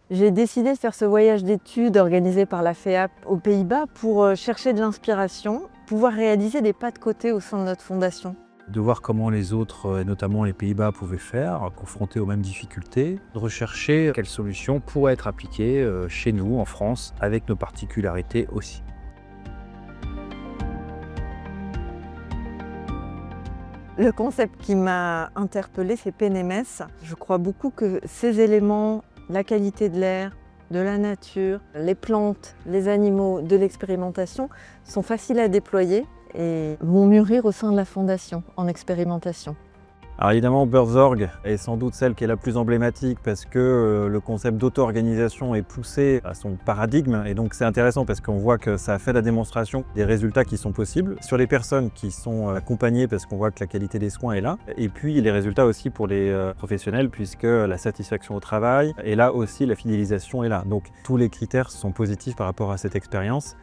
J'ai décidé de faire ce voyage d'études organisé par la FEAP aux Pays-Bas pour chercher de l'inspiration, pouvoir réaliser des pas de côté au sein de notre fondation. De voir comment les autres, et notamment les Pays-Bas, pouvaient faire, confrontés aux mêmes difficultés, de rechercher quelles solutions pourraient être appliquées chez nous, en France, avec nos particularités aussi. Le concept qui m'a interpellée, c'est Pénémès. Je crois beaucoup que ces éléments, la qualité de l'air, de la nature, les plantes, les animaux, de l'expérimentation, sont faciles à déployer et vont mûrir au sein de la fondation en expérimentation. Alors évidemment, Buzzorg est sans doute celle qui est la plus emblématique parce que le concept d'auto-organisation est poussé à son paradigme et donc c'est intéressant parce qu'on voit que ça a fait la démonstration des résultats qui sont possibles sur les personnes qui sont accompagnées parce qu'on voit que la qualité des soins est là et puis les résultats aussi pour les professionnels puisque la satisfaction au travail et là aussi la fidélisation est là. Donc tous les critères sont positifs par rapport à cette expérience.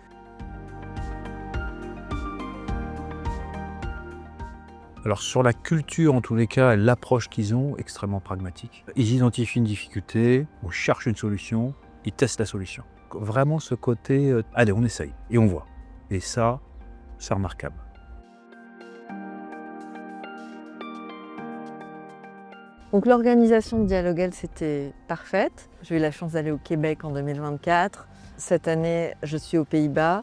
Alors sur la culture, en tous les cas, l'approche qu'ils ont, extrêmement pragmatique. Ils identifient une difficulté, on cherche une solution, ils testent la solution. Vraiment ce côté, allez, on essaye et on voit. Et ça, c'est remarquable. Donc l'organisation de Dialoguel, c'était parfaite. J'ai eu la chance d'aller au Québec en 2024. Cette année, je suis aux Pays-Bas.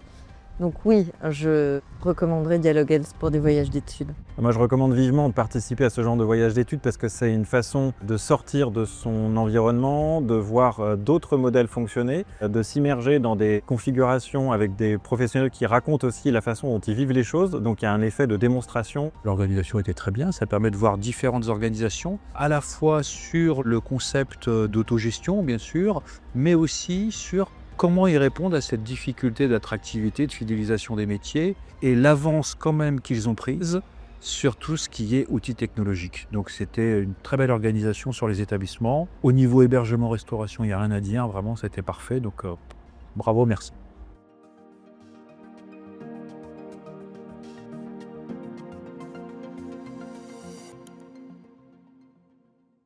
Donc oui, je recommanderais Dialoguel pour des voyages d'études. Moi, je recommande vivement de participer à ce genre de voyage d'études parce que c'est une façon de sortir de son environnement, de voir d'autres modèles fonctionner, de s'immerger dans des configurations avec des professionnels qui racontent aussi la façon dont ils vivent les choses. Donc il y a un effet de démonstration. L'organisation était très bien, ça permet de voir différentes organisations, à la fois sur le concept d'autogestion, bien sûr, mais aussi sur comment ils répondent à cette difficulté d'attractivité, de fidélisation des métiers et l'avance quand même qu'ils ont prise sur tout ce qui est outils technologiques. Donc c'était une très belle organisation sur les établissements. Au niveau hébergement, restauration, il n'y a rien à dire, vraiment c'était parfait. Donc bravo, merci.